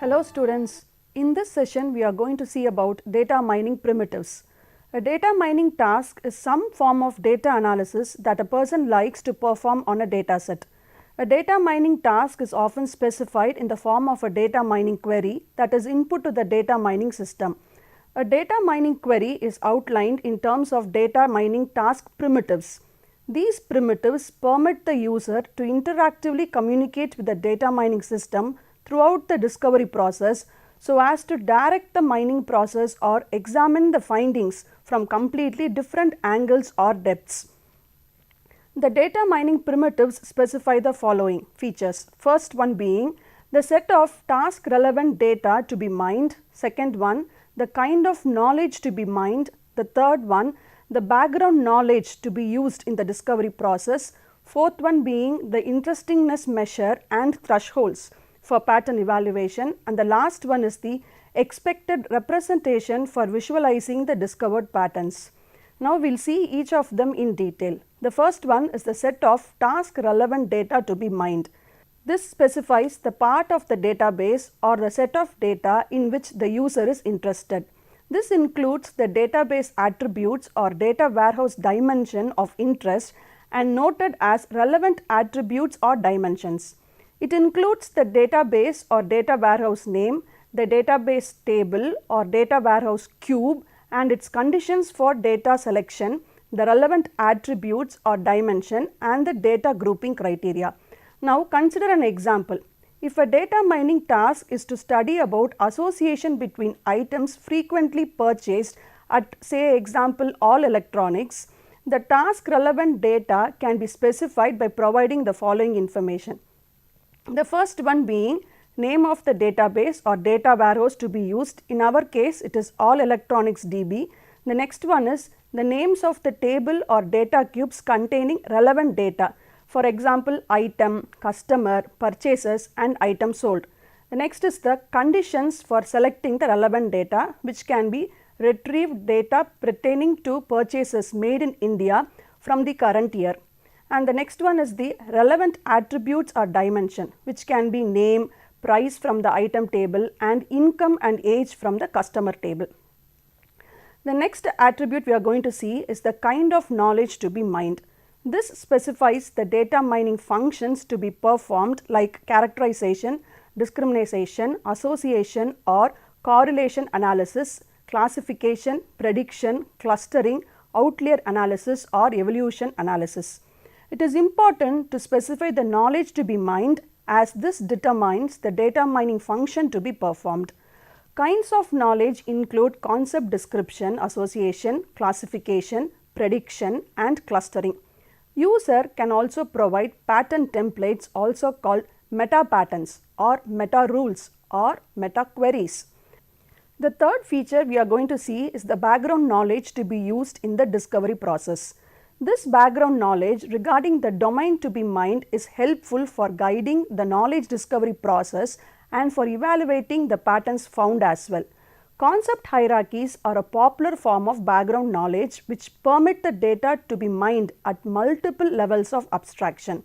Hello students, in this session we are going to see about data mining primitives. A data mining task is some form of data analysis that a person likes to perform on a data set. A data mining task is often specified in the form of a data mining query that is input to the data mining system. A data mining query is outlined in terms of data mining task primitives. These primitives permit the user to interactively communicate with the data mining system throughout the discovery process so as to direct the mining process or examine the findings from completely different angles or depths. The data mining primitives specify the following features. First one being the set of task relevant data to be mined. Second one, the kind of knowledge to be mined. The third one, the background knowledge to be used in the discovery process. Fourth one being the interestingness measure and thresholds for pattern evaluation, and the last one is the expected representation for visualizing the discovered patterns. Now we will see each of them in detail. The first one is the set of task relevant data to be mined. This specifies the part of the database or the set of data in which the user is interested. This includes the database attributes or data warehouse dimension of interest and noted as relevant attributes or dimensions. It includes the database or data warehouse name, the database table or data warehouse cube and its conditions for data selection, the relevant attributes or dimension and the data grouping criteria. Now consider an example. If a data mining task is to study about association between items frequently purchased at say example all electronics, the task relevant data can be specified by providing the following information. The first one being name of the database or data warehouse to be used. In our case it is all electronics DB. The next one is the names of the table or data cubes containing relevant data. For example, item, customer, purchases and item sold. The next is the conditions for selecting the relevant data, which can be retrieved data pertaining to purchases made in India from the current year. And the next one is the relevant attributes or dimension, which can be name, price from the item table and income and age from the customer table. The next attribute we are going to see is the kind of knowledge to be mined. This specifies the data mining functions to be performed like characterization, discrimination, association or correlation analysis, classification, prediction, clustering, outlier analysis or evolution analysis. It is important to specify the knowledge to be mined as this determines the data mining function to be performed. Kinds of knowledge include concept description, association, classification, prediction and clustering. User can also provide pattern templates also called meta patterns or meta rules or meta queries. The third feature we are going to see is the background knowledge to be used in the discovery process. This background knowledge regarding the domain to be mined is helpful for guiding the knowledge discovery process and for evaluating the patterns found as well. Concept hierarchies are a popular form of background knowledge which permit the data to be mined at multiple levels of abstraction.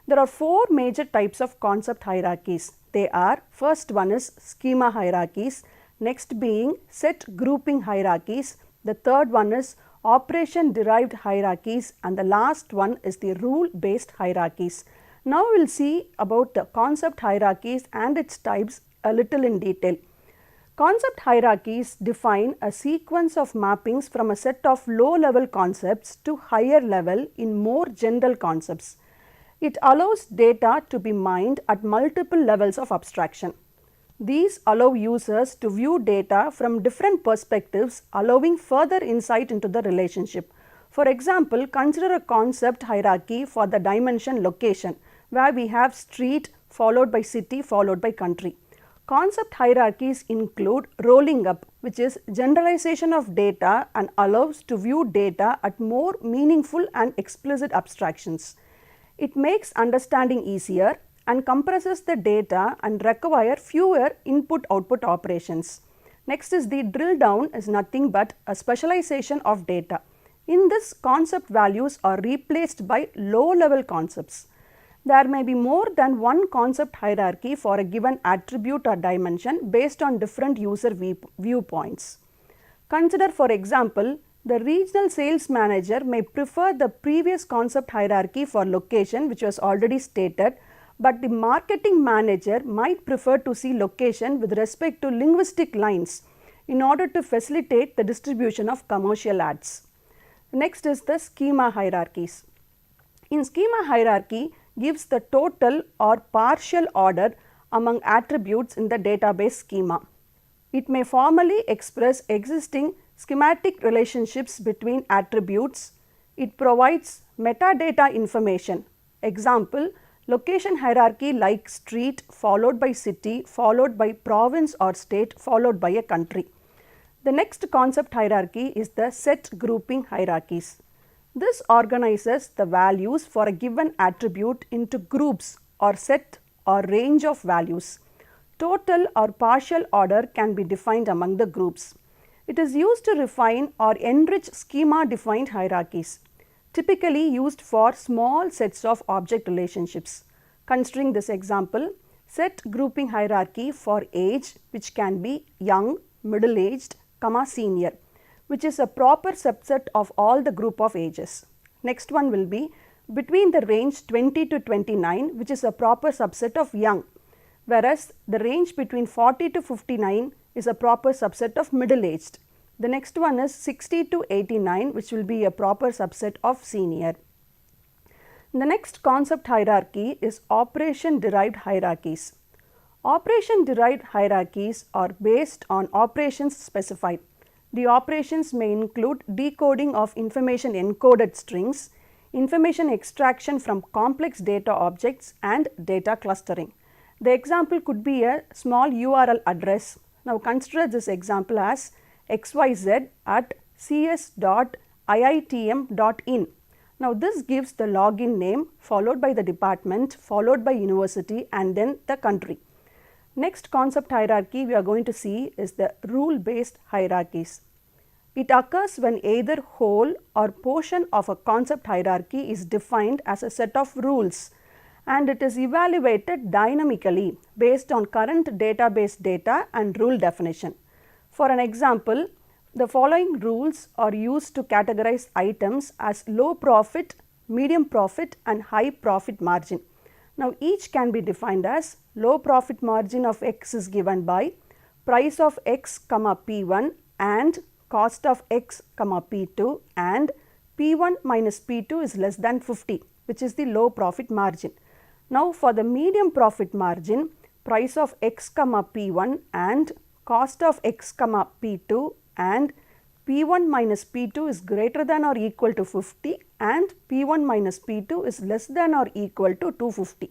There are four major types of concept hierarchies. They are, first one is schema hierarchies, next being set grouping hierarchies, the third one is operation derived hierarchies and the last one is the rule based hierarchies. Now we will see about the concept hierarchies and its types a little in detail. Concept hierarchies define a sequence of mappings from a set of low level concepts to higher level in more general concepts. It allows data to be mined at multiple levels of abstraction. These allow users to view data from different perspectives, allowing further insight into the relationship. For example, consider a concept hierarchy for the dimension location, where we have street followed by city followed by country. Concept hierarchies include rolling up, which is generalization of data and allows to view data at more meaningful and explicit abstractions. It makes understanding easier and compresses the data and require fewer input-output operations. Next is the drill down is nothing but a specialization of data. In this, concept values are replaced by low level concepts. There may be more than one concept hierarchy for a given attribute or dimension based on different user viewpoints. Consider, for example, the regional sales manager may prefer the previous concept hierarchy for location, which was already stated, but the marketing manager might prefer to see location with respect to linguistic lines in order to facilitate the distribution of commercial ads. Next is the schema hierarchies. In schema hierarchy gives the total or partial order among attributes in the database schema. It may formally express existing schematic relationships between attributes. It provides metadata information. Example, location hierarchy like street followed by city followed by province or state followed by a country. The next concept hierarchy is the set grouping hierarchies. This organizes the values for a given attribute into groups or set or range of values. Total or partial order can be defined among the groups. It is used to refine or enrich schema defined hierarchies, typically used for small sets of object relationships. Considering this example, set grouping hierarchy for age, which can be young, middle aged, senior, which is a proper subset of all the group of ages. Next one will be between the range 20 to 29, which is a proper subset of young, whereas the range between 40 to 59 is a proper subset of middle aged. The next one is 60 to 89, which will be a proper subset of senior. The next concept hierarchy is operation derived hierarchies. Operation derived hierarchies are based on operations specified. The operations may include decoding of information encoded strings, information extraction from complex data objects, and data clustering. The example could be a small URL address. Now consider this example as xyz@cs.iitm.in. Now this gives the login name followed by the department followed by university and then the country. Next concept hierarchy we are going to see is the rule based hierarchies. It occurs when either whole or portion of a concept hierarchy is defined as a set of rules, and it is evaluated dynamically based on current database data and rule definition. For an example, the following rules are used to categorize items as low profit, medium profit and high profit margin. Now each can be defined as low profit margin of x is given by price of x, P1 and cost of x, P2, and P1 minus P2 is less than 50, which is the low profit margin. Now for the medium profit margin, price of x, P1 and cost of x, P2 and P1 minus P2 is greater than or equal to 50 and P1 minus P2 is less than or equal to 250.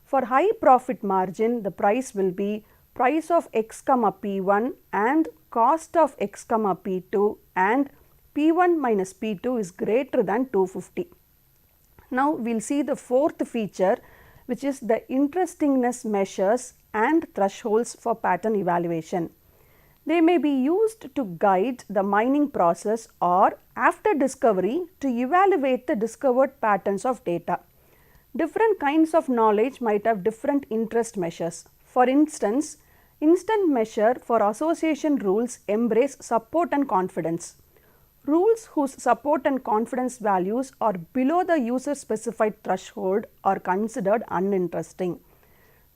For high profit margin, the price will be price of x, P1 and cost of x, P2 and P1 minus P2 is greater than 250. Now we will see the fourth feature, which is the interestingness measures and thresholds for pattern evaluation. They may be used to guide the mining process or after discovery to evaluate the discovered patterns of data. Different kinds of knowledge might have different interest measures. For instance, instant measure for association rules embrace support and confidence. Rules whose support and confidence values are below the user specified threshold are considered uninteresting.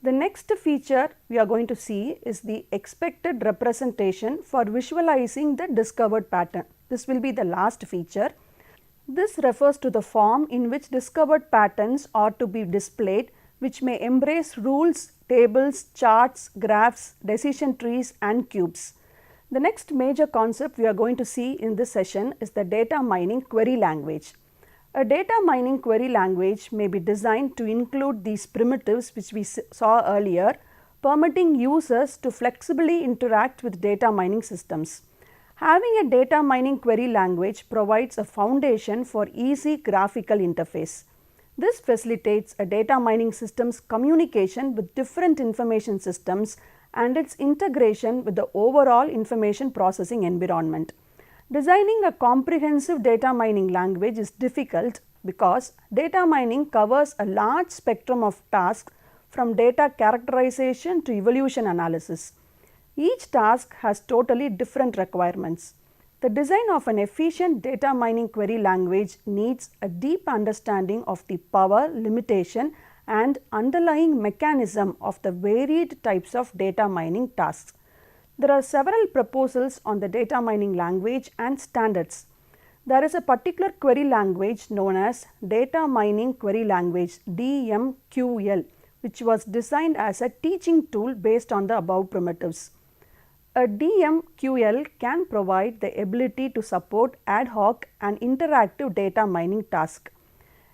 The next feature we are going to see is the expected representation for visualizing the discovered pattern. This will be the last feature. This refers to the form in which discovered patterns are to be displayed, which may embrace rules, tables, charts, graphs, decision trees and cubes. The next major concept we are going to see in this session is the data mining query language. A data mining query language may be designed to include these primitives which we saw earlier, permitting users to flexibly interact with data mining systems. Having a data mining query language provides a foundation for easy graphical interface. This facilitates a data mining system's communication with different information systems and its integration with the overall information processing environment. Designing a comprehensive data mining language is difficult because data mining covers a large spectrum of tasks from data characterization to evolution analysis. Each task has totally different requirements. The design of an efficient data mining query language needs a deep understanding of the power, limitation and underlying mechanism of the varied types of data mining tasks. There are several proposals on the data mining language and standards. There is a particular query language known as Data Mining Query Language DMQL, which was designed as a teaching tool based on the above primitives. A DMQL can provide the ability to support ad hoc and interactive data mining tasks.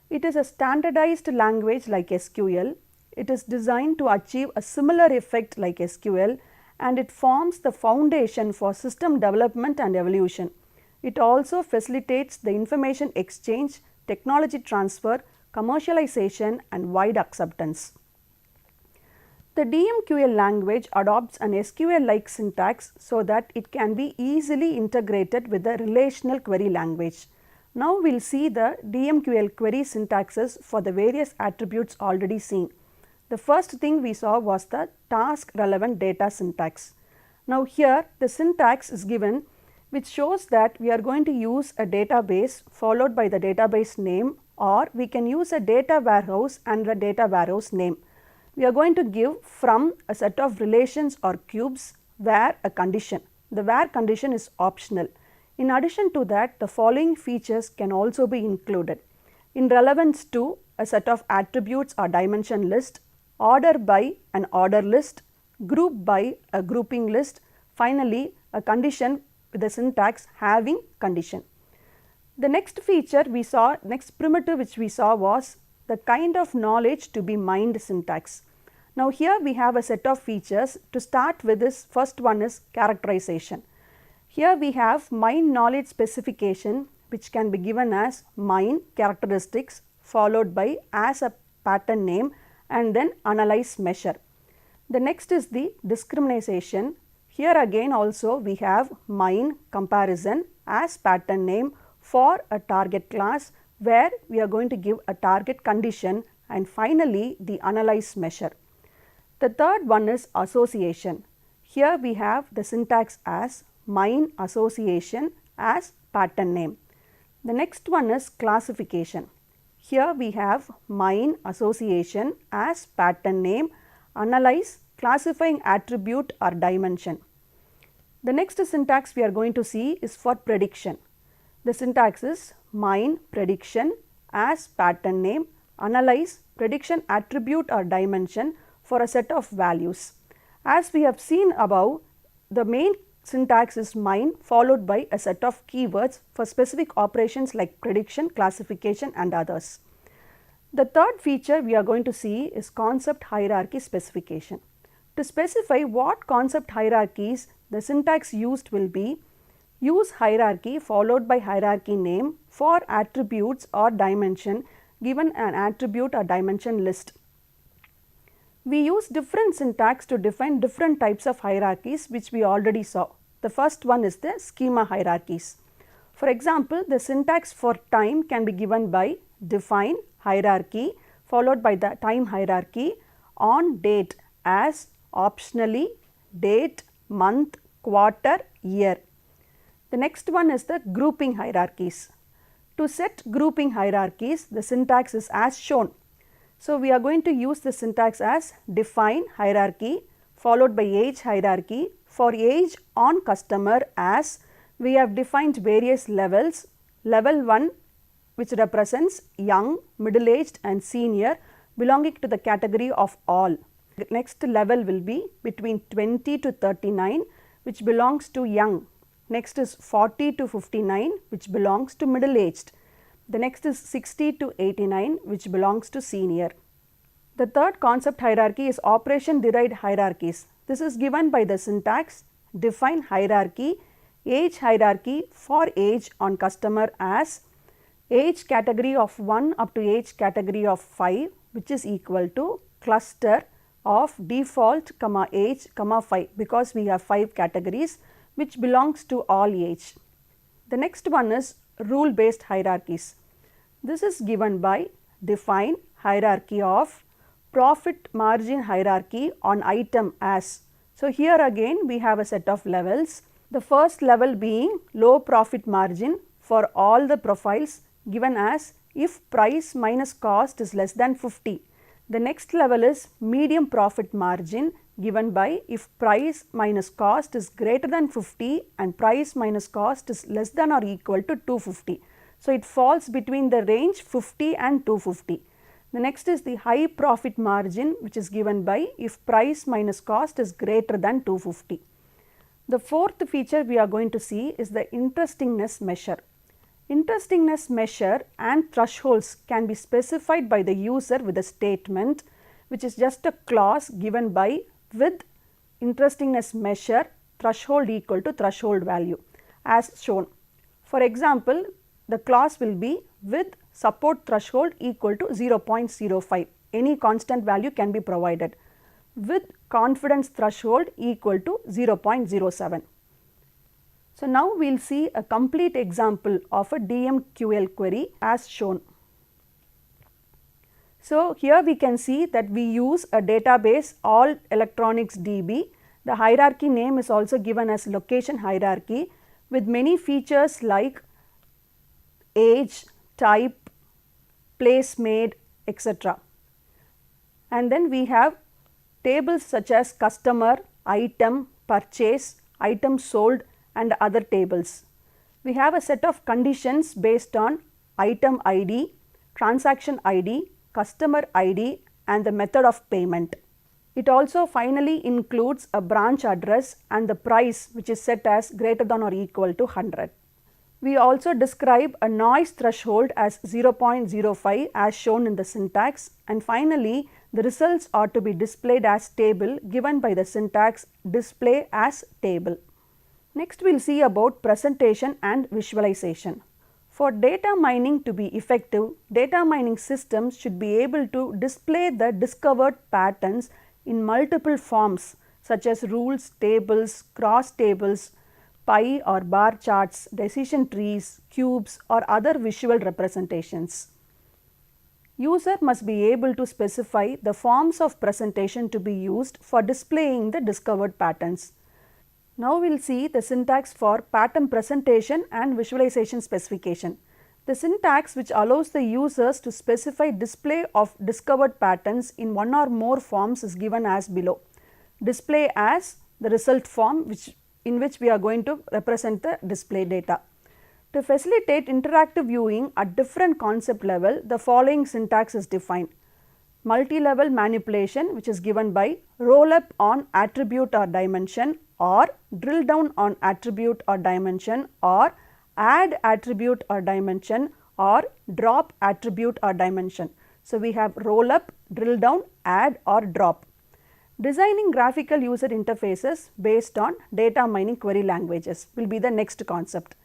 It is a standardized language like SQL. It is designed to achieve a similar effect like SQL, and it forms the foundation for system development and evolution. It also facilitates the information exchange, technology transfer, commercialization and wide acceptance. The DMQL language adopts an SQL-like syntax so that it can be easily integrated with the relational query language. Now we will see the DMQL query syntaxes for the various attributes already seen. The first thing we saw was the task relevant data syntax. Now here the syntax is given, which shows that we are going to use a database followed by the database name, or we can use a data warehouse and the data warehouse name. We are going to give from a set of relations or cubes where a condition. The where condition is optional. In addition to that, the following features can also be included. In relevance to, a set of attributes or dimension list, order by an order list, group by a grouping list, finally a condition with the syntax having condition. The next feature we saw, next primitive which we saw was the kind of knowledge to be mined syntax. Now here we have a set of features. To start with, this first one is characterization. Here we have mine knowledge specification, which can be given as mine characteristics followed by as a pattern name and then analyze measure. The next is the discrimination. Here again also we have mine comparison as pattern name for a target class, where we are going to give a target condition, and finally the analyze measure. The third one is association. Here we have the syntax as mine association as pattern name. The next one is classification. Here we have mine association as pattern name, analyze classifying attribute or dimension. The next syntax we are going to see is for prediction. The syntax is mine prediction as pattern name, analyze prediction attribute or dimension for a set of values. As we have seen above, the main syntax is mine followed by a set of keywords for specific operations like prediction, classification and others. The third feature we are going to see is concept hierarchy specification. To specify what concept hierarchies, the syntax used will be use hierarchy followed by hierarchy name for attributes or dimension given an attribute or dimension list. We use different syntax to define different types of hierarchies, which we already saw. The first one is the schema hierarchies. For example, the syntax for time can be given by define hierarchy followed by the time hierarchy on date as optionally date, month, quarter, year. The next one is the grouping hierarchies. To set grouping hierarchies, the syntax is as shown. So we are going to use the syntax as define hierarchy followed by age hierarchy. For age on customer, as we have defined various levels. Level 1, which represents young, middle aged and senior, belonging to the category of all. The next level will be between 20 to 39, which belongs to young. Next is 40 to 59, which belongs to middle aged. The next is 60 to 89, which belongs to senior. The third concept hierarchy is operation derived hierarchies. This is given by the syntax define hierarchy, age hierarchy for age on customer as age category of 1 up to age category of 5, which is equal to cluster of default age 5, because we have 5 categories which belongs to all age. The next one is rule based hierarchies. This is given by define hierarchy of profit margin hierarchy on item as. So, here again we have a set of levels. The first level being low profit margin for all the profiles given as if price minus cost is less than 50. The next level is medium profit margin given by if price minus cost is greater than 50 and price minus cost is less than or equal to 250. So, it falls between the range 50 and 250. The next is the high profit margin, which is given by if price minus cost is greater than 250. The fourth feature we are going to see is the interestingness measure. Interestingness measure and thresholds can be specified by the user with a statement which is just a clause given by with interestingness measure threshold equal to threshold value as shown. For example, the clause will be with support threshold equal to 0.05, any constant value can be provided, with confidence threshold equal to 0.07. So, now we will see a complete example of a DMQL query as shown. So, here we can see that we use a database all electronics DB. The hierarchy name is also given as location hierarchy with many features like age, type, place made, etc. And then we have tables such as customer, item, purchase, item sold and other tables. We have a set of conditions based on item ID, transaction ID, customer ID and the method of payment. It also finally includes a branch address and the price which is set as greater than or equal to 100. We also describe a noise threshold as 0.05 as shown in the syntax, and finally the results are to be displayed as table given by the syntax display as table. Next we will see about presentation and visualization. For data mining to be effective, data mining systems should be able to display the discovered patterns in multiple forms such as rules, tables, cross tables, pie or bar charts, decision trees, cubes or other visual representations. User must be able to specify the forms of presentation to be used for displaying the discovered patterns. Now we will see the syntax for pattern presentation and visualization specification. The syntax which allows the users to specify display of discovered patterns in one or more forms is given as below. Display as the result form in which we are going to represent the display data. To facilitate interactive viewing at different concept level, the following syntax is defined. Multi-level manipulation, which is given by roll up on attribute or dimension, or drill down on attribute or dimension, or add attribute or dimension, or drop attribute or dimension. So, we have roll up, drill down, add or drop. Designing graphical user interfaces based on data mining query languages will be the next concept.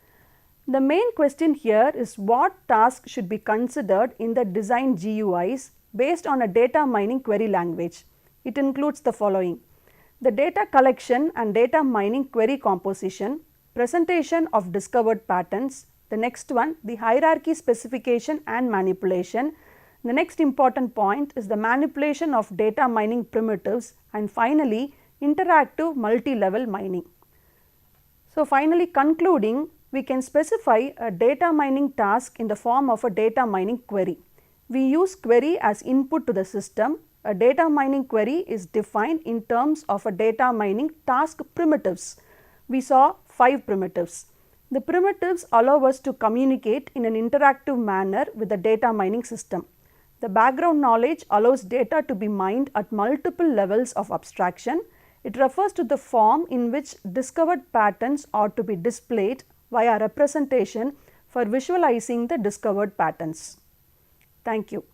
The main question here is what task should be considered in the design GUIs based on a data mining query language. It includes the following: the data collection and data mining query composition, presentation of discovered patterns, the next one the hierarchy specification and manipulation, the next important point is the manipulation of data mining primitives, and finally interactive multi-level mining. So, finally concluding, we can specify a data mining task in the form of a data mining query. We use query as input to the system. A data mining query is defined in terms of a data mining task primitives. We saw 5 primitives. The primitives allow us to communicate in an interactive manner with the data mining system. The background knowledge allows data to be mined at multiple levels of abstraction. It refers to the form in which discovered patterns are to be displayed via representation for visualizing the discovered patterns. Thank you.